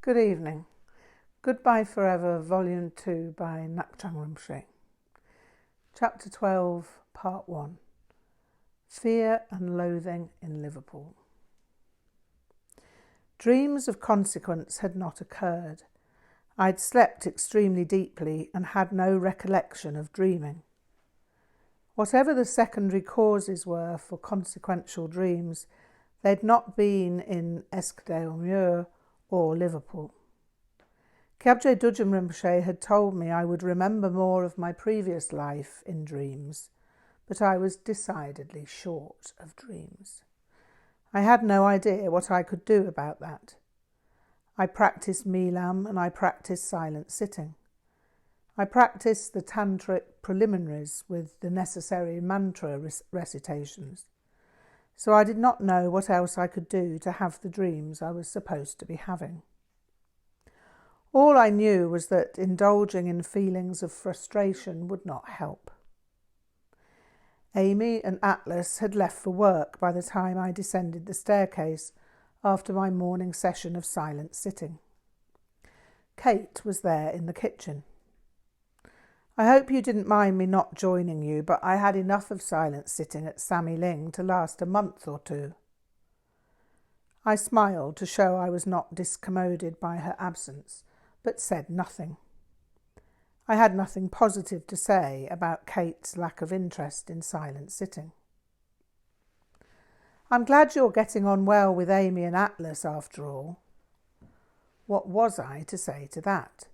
Good evening. Goodbye Forever, Volume 2 by Ngak'chang Rinpoche. Chapter 12, Part 1. Fear and Loathing in Liverpool. Dreams of consequence had not occurred. I'd slept extremely deeply and had no recollection of dreaming. Whatever the secondary causes were for consequential dreams, they'd not been in Eskdale or Liverpool. Kyabjé Düd'jom Rinpoche had told me I would remember more of my previous life in dreams, but I was decidedly short of dreams. I had no idea what I could do about that. I practiced Milam and I practiced silent sitting. I practiced the tantric preliminaries with the necessary mantra recitations. So I did not know what else I could do to have the dreams I was supposed to be having. All I knew was that indulging in feelings of frustration would not help. Amy and Atlas had left for work by the time I descended the staircase after my morning session of silent sitting. Kate was there in the kitchen. I hope you didn't mind me not joining you, but I had enough of silent sitting at Sammy Ling to last a month or two. I smiled to show I was not discommoded by her absence, but said nothing. I had nothing positive to say about Kate's lack of interest in silent sitting. I'm glad you're getting on well with Amy and Atlas after all. What was I to say to that?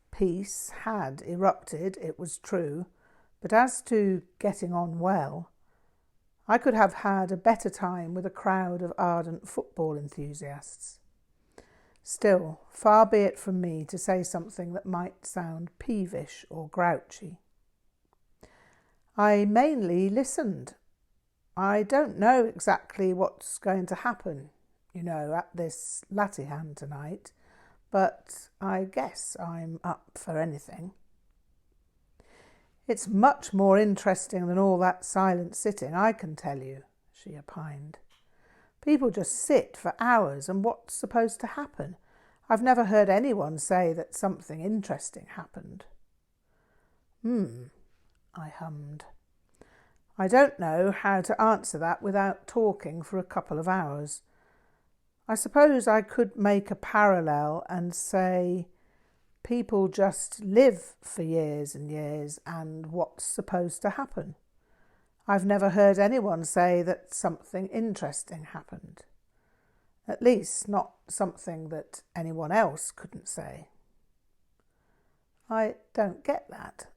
Peace had erupted, it was true, but as to getting on well, I could have had a better time with a crowd of ardent football enthusiasts. Still, far be it from me to say something that might sound peevish or grouchy. I mainly listened. I don't know exactly what's going to happen, at this Latihan tonight, but I guess I'm up for anything. It's much more interesting than all that silent sitting, I can tell you, she opined. People just sit for hours, and what's supposed to happen? I've never heard anyone say that something interesting happened. I hummed. I don't know how to answer that without talking for a couple of hours. I suppose I could make a parallel and say people just live for years and years, and what's supposed to happen? I've never heard anyone say that something interesting happened. At least not something that anyone else couldn't say. I don't get that.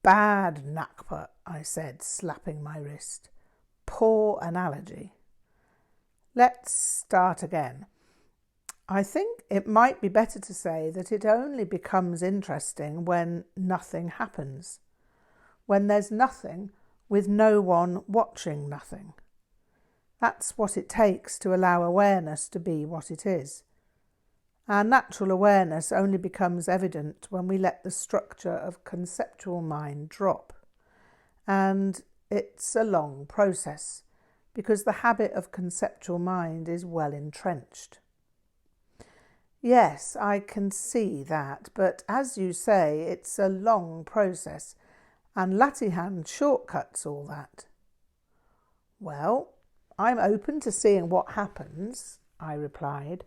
Bad Ngakpa, I said, slapping my wrist. Poor analogy. Let's start again. I think it might be better to say that it only becomes interesting when nothing happens. When there's nothing with no one watching nothing. That's what it takes to allow awareness to be what it is. Our natural awareness only becomes evident when we let the structure of conceptual mind drop. And it's a long process, because the habit of conceptual mind is well entrenched. Yes, I can see that, but as you say, it's a long process, and Latihan shortcuts all that. Well, I'm open to seeing what happens, I replied,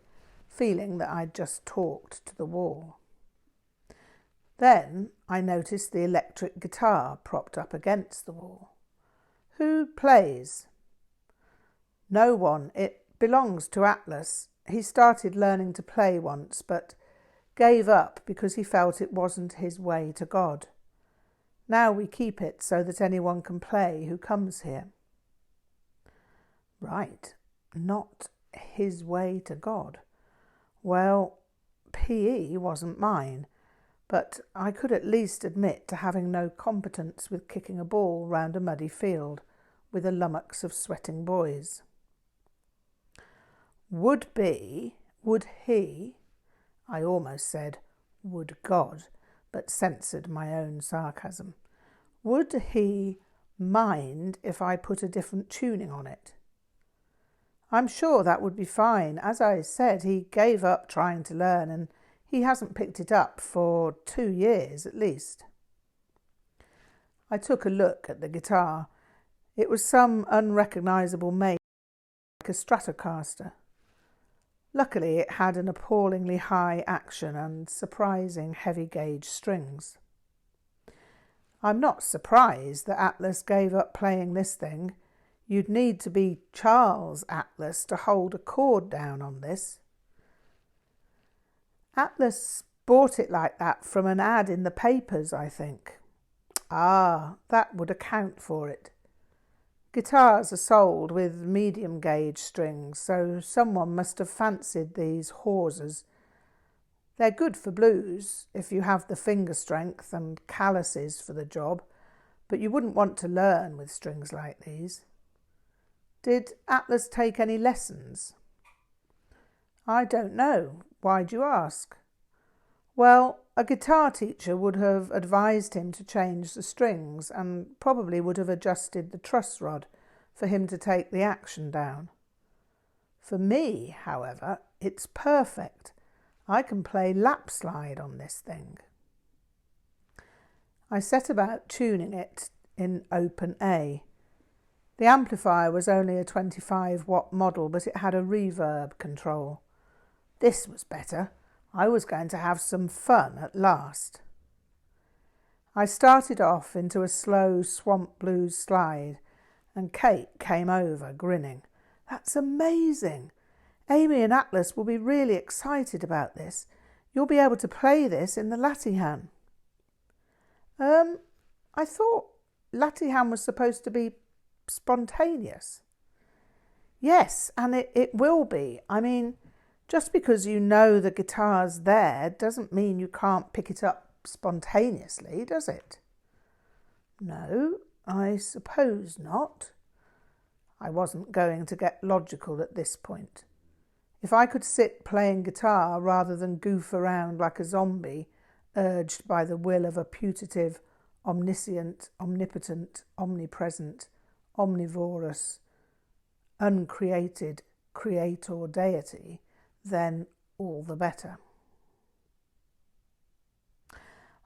feeling that I'd just talked to the wall. Then I noticed the electric guitar propped up against the wall. Who plays? No one. It belongs to Atlas. He started learning to play once, but gave up because he felt it wasn't his way to God. Now we keep it so that anyone can play who comes here. Right, not his way to God. Well, PE wasn't mine, but I could at least admit to having no competence with kicking a ball round a muddy field with a lummox of sweating boys. Would he, I almost said, would God, but censored my own sarcasm. Would he mind if I put a different tuning on it? I'm sure that would be fine. As I said, he gave up trying to learn and he hasn't picked it up for 2 years at least. I took a look at the guitar. It was some unrecognisable make, like a Stratocaster. Luckily, it had an appallingly high action and surprising heavy gauge strings. I'm not surprised that Atlas gave up playing this thing. You'd need to be Charles Atlas to hold a chord down on this. Atlas bought it like that from an ad in the papers, I think. Ah, that would account for it. Guitars are sold with medium gauge strings, so someone must have fancied these hawsers. They're good for blues if you have the finger strength and calluses for the job, but you wouldn't want to learn with strings like these. Did Atlas take any lessons? I don't know. Why'd you ask? Well, a guitar teacher would have advised him to change the strings and probably would have adjusted the truss rod for him to take the action down. For me, however, it's perfect. I can play lap slide on this thing. I set about tuning it in open A. The amplifier was only a 25-watt model, but it had a reverb control. This was better. I was going to have some fun at last. I started off into a slow swamp blues slide, and Kate came over, grinning. That's amazing! Amy and Atlas will be really excited about this. You'll be able to play this in the Latihan. I thought Latihan was supposed to be spontaneous. Yes, and it will be. I mean, just because you know the guitar's there doesn't mean you can't pick it up spontaneously, does it? No, I suppose not. I wasn't going to get logical at this point. If I could sit playing guitar rather than goof around like a zombie, urged by the will of a putative, omniscient, omnipotent, omnipresent, omnivorous, uncreated creator deity, then all the better.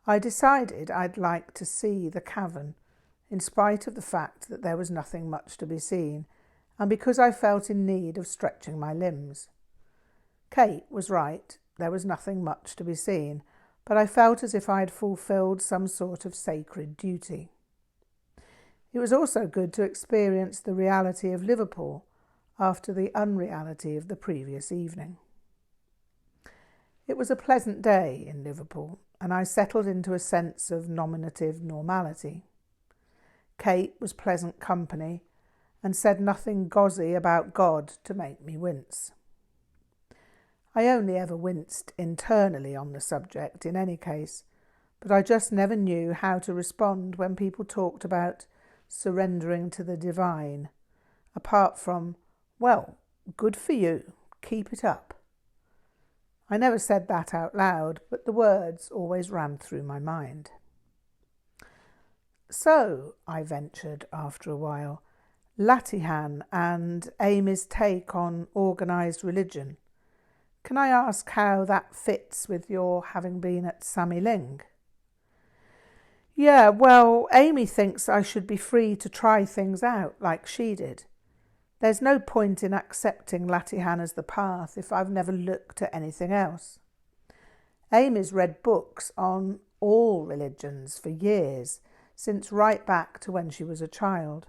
I decided I'd like to see the cavern, in spite of the fact that there was nothing much to be seen, and because I felt in need of stretching my limbs. Kate was right, there was nothing much to be seen, but I felt as if I had fulfilled some sort of sacred duty. It was also good to experience the reality of Liverpool after the unreality of the previous evening. It was a pleasant day in Liverpool, and I settled into a sense of nominative normality. Kate was pleasant company and said nothing gauzy about God to make me wince. I only ever winced internally on the subject in any case, but I just never knew how to respond when people talked about surrendering to the divine, apart from, well, good for you, keep it up. I never said that out loud, but the words always ran through my mind. So, I ventured after a while, Latihan and Amy's take on organised religion. Can I ask how that fits with your having been at Sammy Ling? Yeah, well, Amy thinks I should be free to try things out like she did. There's no point in accepting Latihan as the path if I've never looked at anything else. Amy's read books on all religions for years, since right back to when she was a child.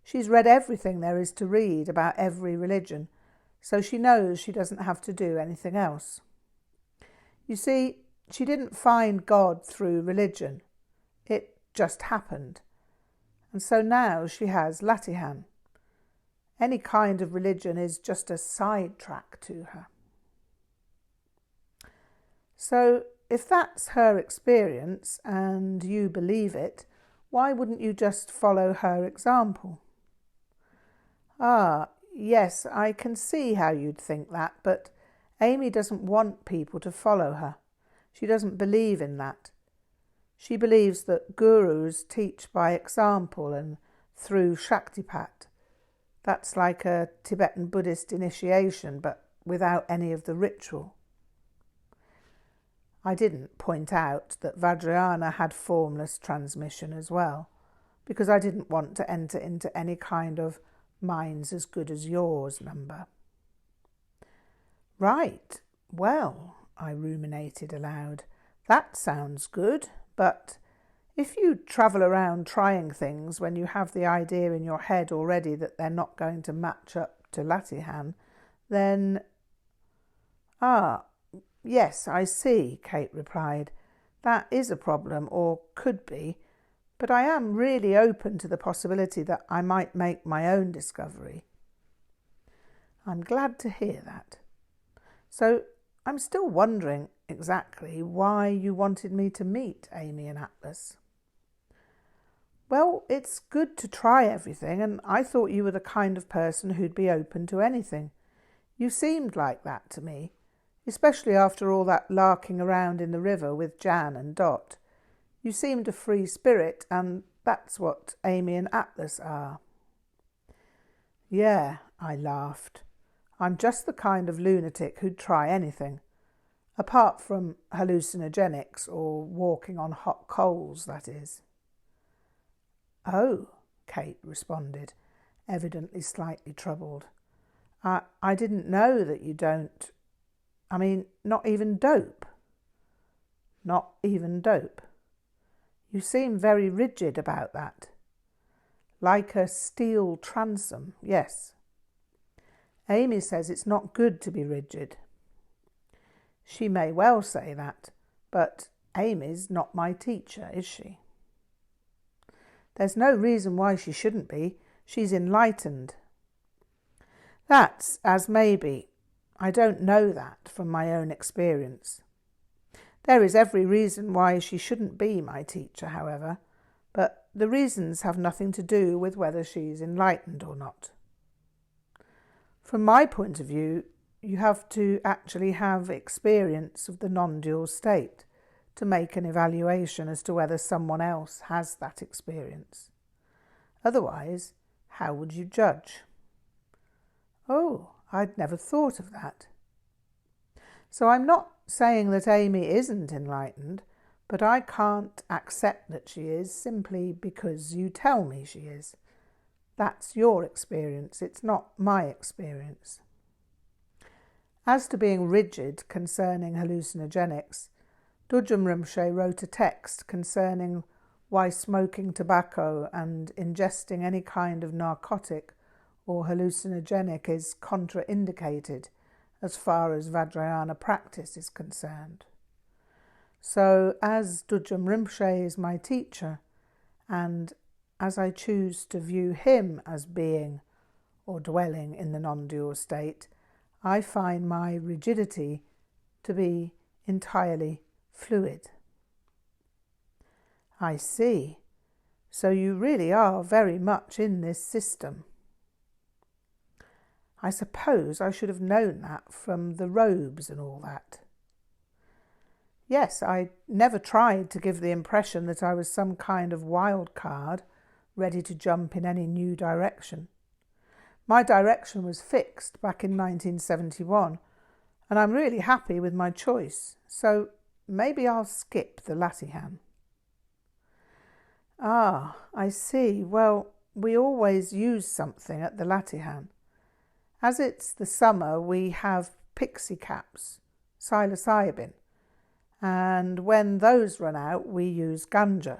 She's read everything there is to read about every religion, so she knows she doesn't have to do anything else. You see, she didn't find God through religion. It just happened. And so now she has Latihan. Any kind of religion is just a sidetrack to her. So if that's her experience and you believe it, why wouldn't you just follow her example? Ah, yes, I can see how you'd think that, but Amy doesn't want people to follow her. She doesn't believe in that. She believes that gurus teach by example and through Shaktipat, That's like a Tibetan Buddhist initiation, but without any of the ritual. I didn't point out that Vajrayana had formless transmission as well, because I didn't want to enter into any kind of mine's as good as yours number. Right, well, I ruminated aloud, that sounds good, but if you travel around trying things when you have the idea in your head already that they're not going to match up to Latihan, then... Yes, I see, Kate replied. That is a problem, or could be, but I am really open to the possibility that I might make my own discovery. I'm glad to hear that. So I'm still wondering exactly why you wanted me to meet Amy and Atlas. Well, it's good to try everything, and I thought you were the kind of person who'd be open to anything. You seemed like that to me, especially after all that larking around in the river with Jan and Dot. You seemed a free spirit, and that's what Amy and Atlas are. Yeah, I laughed. I'm just the kind of lunatic who'd try anything, apart from hallucinogenics or walking on hot coals, that is. Oh, Kate responded, evidently slightly troubled. I didn't know that you don't... I mean, not even dope. Not even dope. You seem very rigid about that. Like a steel transom, yes. Amy says it's not good to be rigid. She may well say that, but Amy's not my teacher, is she? There's no reason why she shouldn't be. She's enlightened. That's as may be. I don't know that from my own experience. There is every reason why she shouldn't be my teacher, however, but the reasons have nothing to do with whether she's enlightened or not. From my point of view, you have to actually have experience of the non-dual state to make an evaluation as to whether someone else has that experience. Otherwise, how would you judge? Oh, I'd never thought of that. So I'm not saying that Amy isn't enlightened, but I can't accept that she is simply because you tell me she is. That's your experience, it's not my experience. As to being rigid concerning hallucinogenics, Düd'jom Rinpoche wrote a text concerning why smoking tobacco and ingesting any kind of narcotic or hallucinogenic is contraindicated as far as Vajrayana practice is concerned. So, as Düd'jom Rinpoche is my teacher, and as I choose to view him as being or dwelling in the non-dual state, I find my rigidity to be entirely fluid. I see. So you really are very much in this system. I suppose I should have known that from the robes and all that. Yes, I never tried to give the impression that I was some kind of wild card, ready to jump in any new direction. My direction was fixed back in 1971, and I'm really happy with my choice, so maybe I'll skip the Latihan. Ah, I see. Well, we always use something at the Latihan. As it's the summer, we have pixie caps, psilocybin, and when those run out, we use ganja.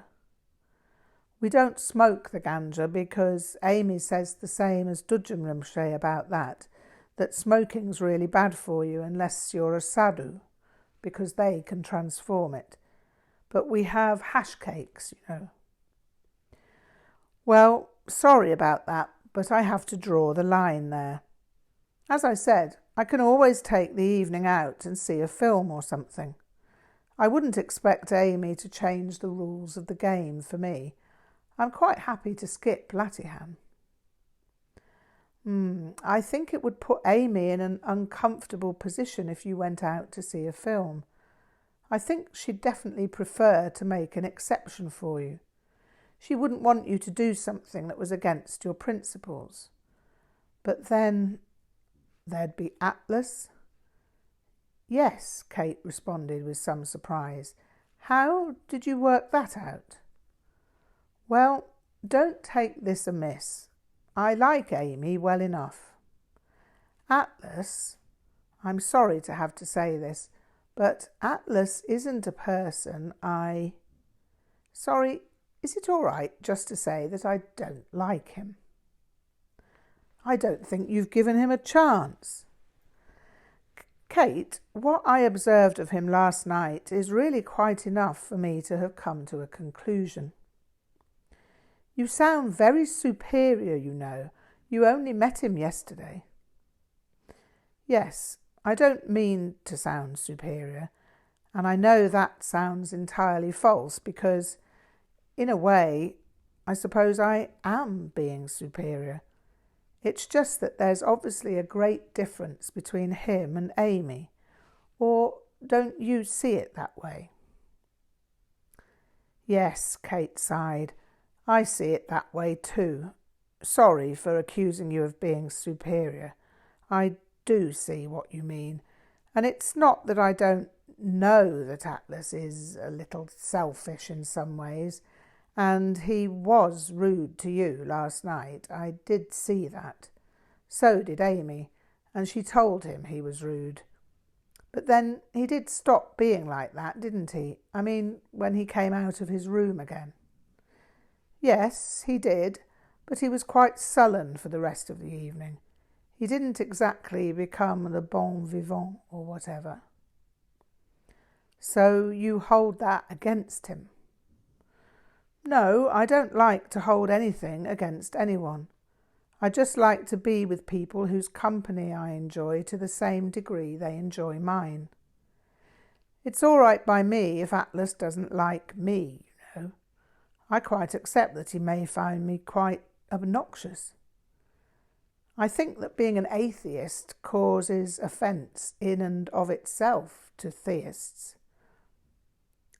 We don't smoke the ganja because Amy says the same as Düd'jom Rinpoche about that smoking's really bad for you unless you're a sadhu, because they can transform it. But we have hash cakes, you know. Well, sorry about that, but I have to draw the line there. As I said, I can always take the evening out and see a film or something. I wouldn't expect Amy to change the rules of the game for me. I'm quite happy to skip Latihan. I think it would put Amy in an uncomfortable position if you went out to see a film. I think she'd definitely prefer to make an exception for you. She wouldn't want you to do something that was against your principles. But then there'd be Atlas. Yes, Kate responded with some surprise. How did you work that out? Well, don't take this amiss. I like Amy well enough. Atlas, I'm sorry to have to say this, but Atlas isn't a person Sorry, is it all right just to say that I don't like him? I don't think you've given him a chance. Kate, what I observed of him last night is really quite enough for me to have come to a conclusion. You sound very superior, you know. You only met him yesterday. Yes, I don't mean to sound superior, and I know that sounds entirely false because, in a way, I suppose I am being superior. It's just that there's obviously a great difference between him and Amy. Or don't you see it that way? Yes, Kate sighed. I see it that way too. Sorry for accusing you of being superior. I do see what you mean. And it's not that I don't know that Atlas is a little selfish in some ways. And he was rude to you last night. I did see that. So did Amy, and she told him he was rude. But then he did stop being like that, didn't he? I mean, when he came out of his room again. Yes, he did, but he was quite sullen for the rest of the evening. He didn't exactly become the bon vivant or whatever. So you hold that against him? No, I don't like to hold anything against anyone. I just like to be with people whose company I enjoy to the same degree they enjoy mine. It's all right by me if Atlas doesn't like me, you know. I quite accept that he may find me quite obnoxious. I think that being an atheist causes offence in and of itself to theists.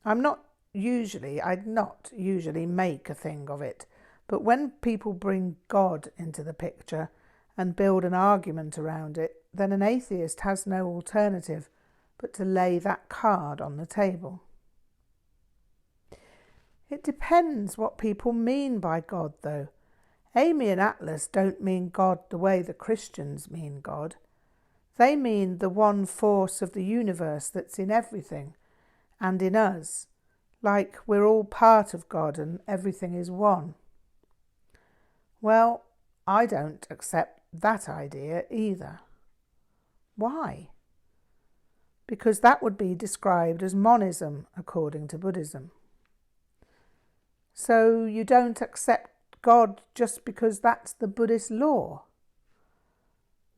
I'd not usually make a thing of it, but when people bring God into the picture and build an argument around it, then an atheist has no alternative but to lay that card on the table. It depends what people mean by God, though. Amy and Atlas don't mean God the way the Christians mean God. They mean the one force of the universe that's in everything and in us, like we're all part of God and everything is one. Well, I don't accept that idea either. Why? Because that would be described as monism according to Buddhism. So you don't accept God just because that's the Buddhist law?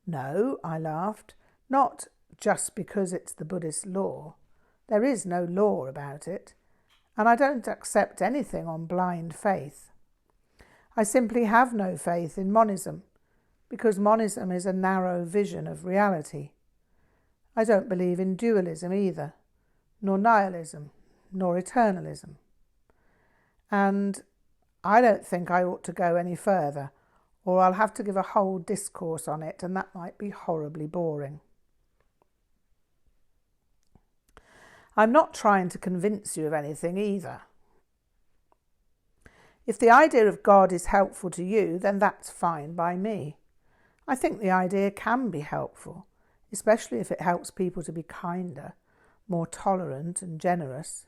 No, I laughed, not just because it's the Buddhist law. There is no law about it, and I don't accept anything on blind faith. I simply have no faith in monism, because monism is a narrow vision of reality. I don't believe in dualism either, nor nihilism, nor eternalism. And I don't think I ought to go any further, or I'll have to give a whole discourse on it, and that might be horribly boring. I'm not trying to convince you of anything either. If the idea of God is helpful to you, then that's fine by me. I think the idea can be helpful, especially if it helps people to be kinder, more tolerant and generous.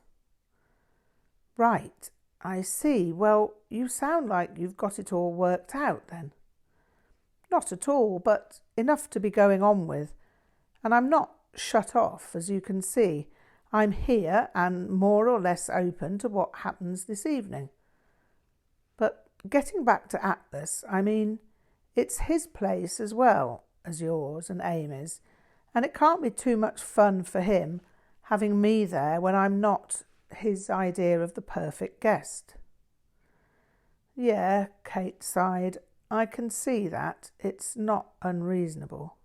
Right, I see. Well, you sound like you've got it all worked out then. Not at all, but enough to be going on with. And I'm not shut off, as you can see. I'm here and more or less open to what happens this evening. But getting back to Atlas, I mean, it's his place as well as yours and Amy's, and it can't be too much fun for him having me there when I'm not his idea of the perfect guest. Yeah, Kate sighed. I can see that. It's not unreasonable.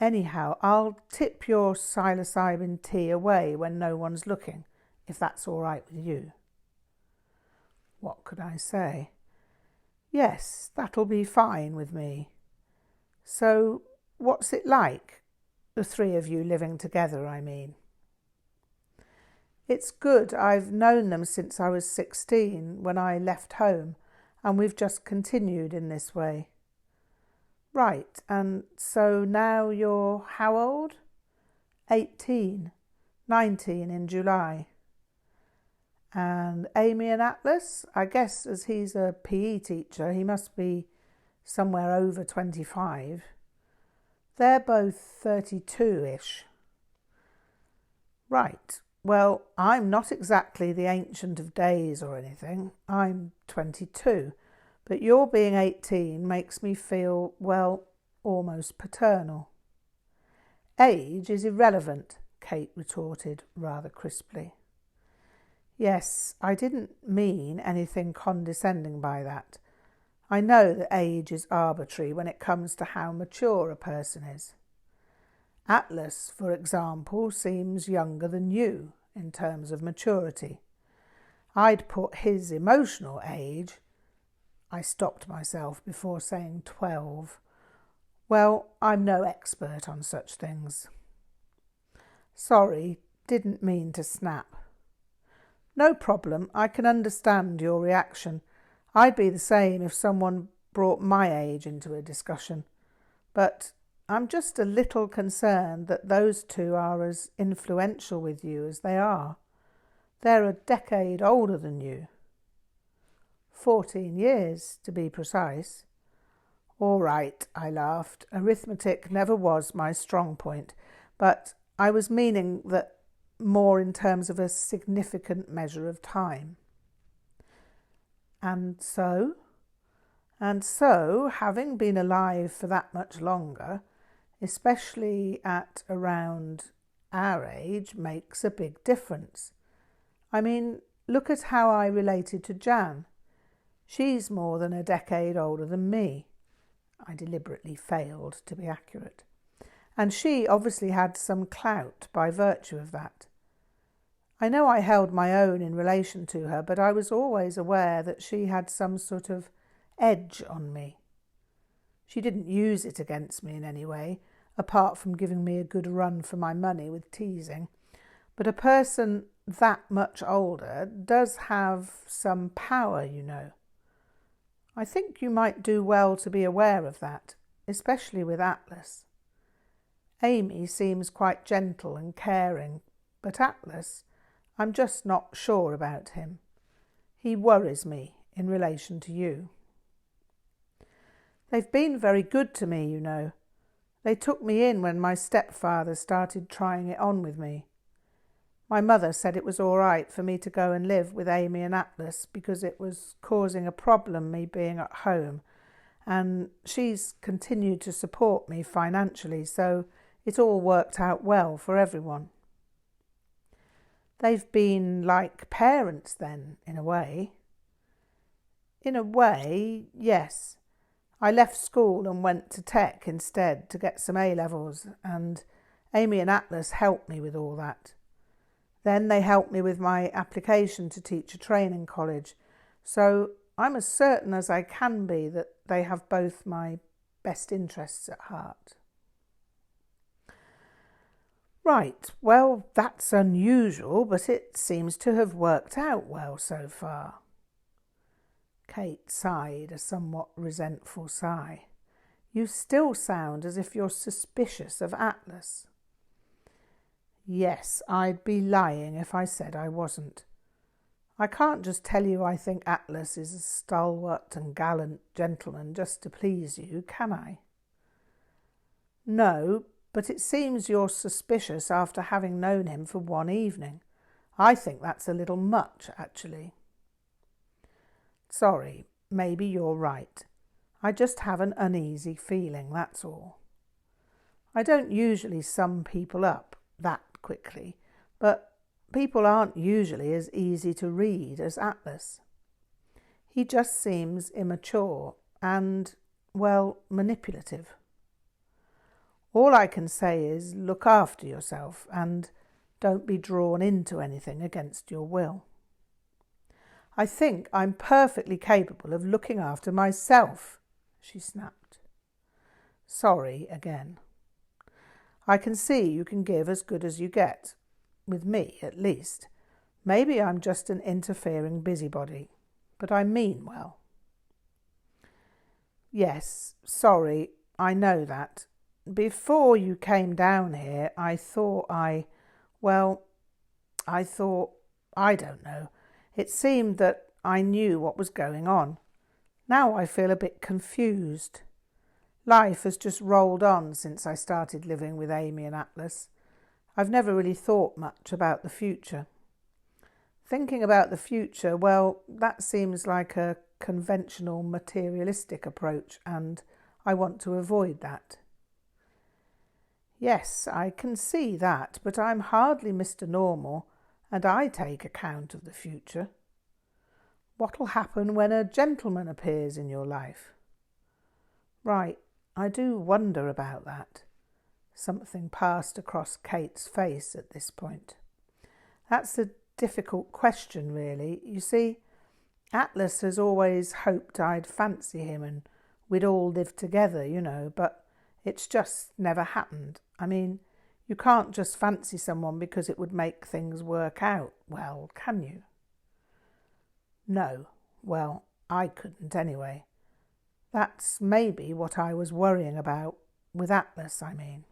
Anyhow, I'll tip your psilocybin tea away when no one's looking, if that's all right with you. What could I say? Yes, that'll be fine with me. So, what's it like, the three of you living together, I mean? It's good. I've known them since I was 16 when I left home, and we've just continued in this way. Right, and so now you're how old? 18, 19 in July. And Amy and Atlas, I guess as he's a PE teacher, he must be somewhere over 25. They're both 32-ish. Right. Well, I'm not exactly the Ancient of Days or anything. I'm 22. But your being 18 makes me feel, well, almost paternal. Age is irrelevant, Kate retorted rather crisply. Yes, I didn't mean anything condescending by that. I know that age is arbitrary when it comes to how mature a person is. Atlas, for example, seems younger than you in terms of maturity. I'd put his emotional age... I stopped myself before saying 12. Well, I'm no expert on such things. Sorry, didn't mean to snap. No problem, I can understand your reaction. I'd be the same if someone brought my age into a discussion. But I'm just a little concerned that those two are as influential with you as they are. They're a decade older than you. 14 years, to be precise. All right, I laughed. Arithmetic never was my strong point, but I was meaning that more in terms of a significant measure of time. And so, having been alive for that much longer, especially at around our age, makes a big difference. I mean, look at how I related to Jan. She's more than a decade older than me. I deliberately failed to be accurate. And she obviously had some clout by virtue of that. I know I held my own in relation to her, but I was always aware that she had some sort of edge on me. She didn't use it against me in any way, apart from giving me a good run for my money with teasing. But a person that much older does have some power, you know. I think you might do well to be aware of that, especially with Atlas. Amy seems quite gentle and caring, but Atlas, I'm just not sure about him. He worries me in relation to you. They've been very good to me, you know. They took me in when my stepfather started trying it on with me. My mother said it was all right for me to go and live with Amy and Atlas because it was causing a problem, me being at home, and she's continued to support me financially, so it all worked out well for everyone. They've been like parents then, in a way. In a way, yes. I left school and went to tech instead to get some A-levels, and Amy and Atlas helped me with all that. Then they helped me with my application to teacher training college, so I'm as certain as I can be that they have both my best interests at heart. Right, well, that's unusual, but it seems to have worked out well so far. Kate sighed a somewhat resentful sigh. You still sound as if you're suspicious of Atlas. Yes, I'd be lying if I said I wasn't. I can't just tell you I think Atlas is a stalwart and gallant gentleman just to please you, can I? No, but it seems you're suspicious after having known him for one evening. I think that's a little much, actually. Sorry, maybe you're right. I just have an uneasy feeling, that's all. I don't usually sum people up that quickly, but people aren't usually as easy to read as Atlas. He just seems immature and, well, manipulative. All I can say is look after yourself and don't be drawn into anything against your will. I think I'm perfectly capable of looking after myself, she snapped. Sorry again. I can see you can give as good as you get, with me at least. Maybe I'm just an interfering busybody, but I mean well. Yes, sorry, I know that. Before you came down here, I thought, I don't know. It seemed that I knew what was going on. Now I feel a bit confused. Life has just rolled on since I started living with Amy and Atlas. I've never really thought much about the future. Thinking about the future, well, that seems like a conventional materialistic approach, and I want to avoid that. Yes, I can see that, but I'm hardly Mr. Normal, and I take account of the future. What'll happen when a gentleman appears in your life? Right, I do wonder about that. Something passed across Kate's face at this point. That's a difficult question, really. You see, Atlas has always hoped I'd fancy him and we'd all live together, but it's just never happened. I mean, you can't just fancy someone because it would make things work out well, can you? No, well, I couldn't anyway. That's maybe what I was worrying about, with Atlas, I mean.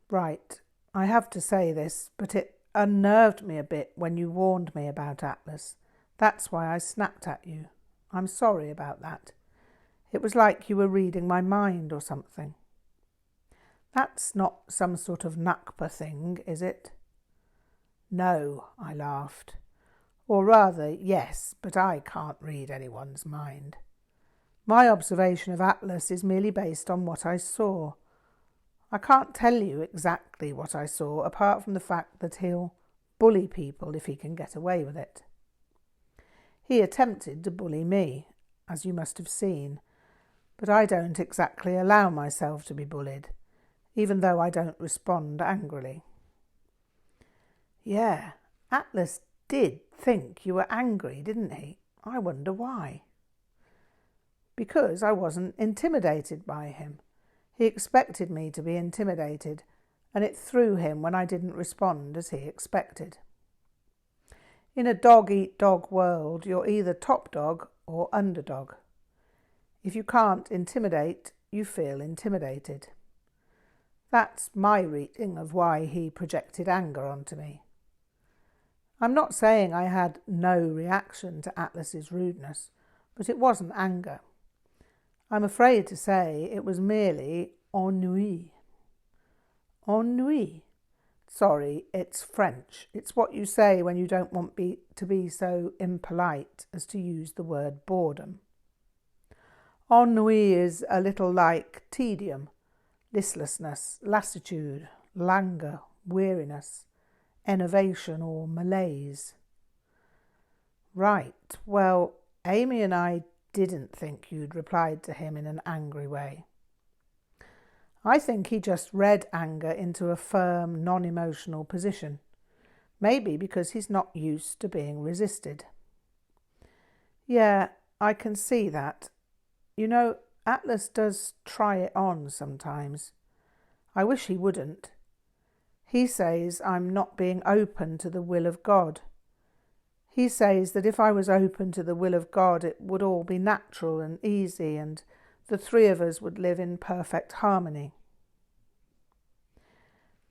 Right, I have to say this, but it unnerved me a bit when you warned me about Atlas. That's why I snapped at you. I'm sorry about that. It was like you were reading my mind or something. That's not some sort of Ngakpa thing, is it? No, I laughed. Or rather, yes, but I can't read anyone's mind. My observation of Atlas is merely based on what I saw. I can't tell you exactly what I saw, apart from the fact that he'll bully people if he can get away with it. He attempted to bully me, as you must have seen, but I don't exactly allow myself to be bullied, even though I don't respond angrily. Yeah, Atlas did think you were angry, didn't he? I wonder why. Because I wasn't intimidated by him. He expected me to be intimidated, and it threw him when I didn't respond as he expected. In a dog-eat-dog world, you're either top dog or underdog. If you can't intimidate, you feel intimidated. That's my reading of why he projected anger onto me. I'm not saying I had no reaction to Atlas's rudeness, but it wasn't anger. I'm afraid to say it was merely ennui. Ennui? Sorry, it's French. It's what you say when you don't want to be so impolite as to use the word boredom. Ennui is a little like tedium, listlessness, lassitude, languor, weariness, enervation or malaise. Right, well, Amy and I didn't think you'd replied to him in an angry way. I think he just read anger into a firm, non-emotional position, maybe because he's not used to being resisted. Yeah, I can see that. Atlas does try it on sometimes. I wish he wouldn't. He says I'm not being open to the will of God. He says that if I was open to the will of God, it would all be natural and easy, and the three of us would live in perfect harmony.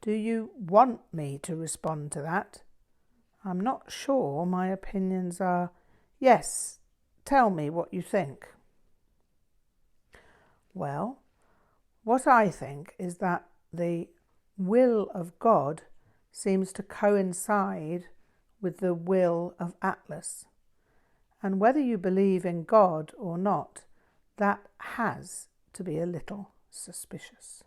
Do you want me to respond to that? I'm not sure my opinions are. Yes, tell me what you think. Well, what I think is that the will of God seems to coincide with the will of Atlas. And whether you believe in God or not, that has to be a little suspicious.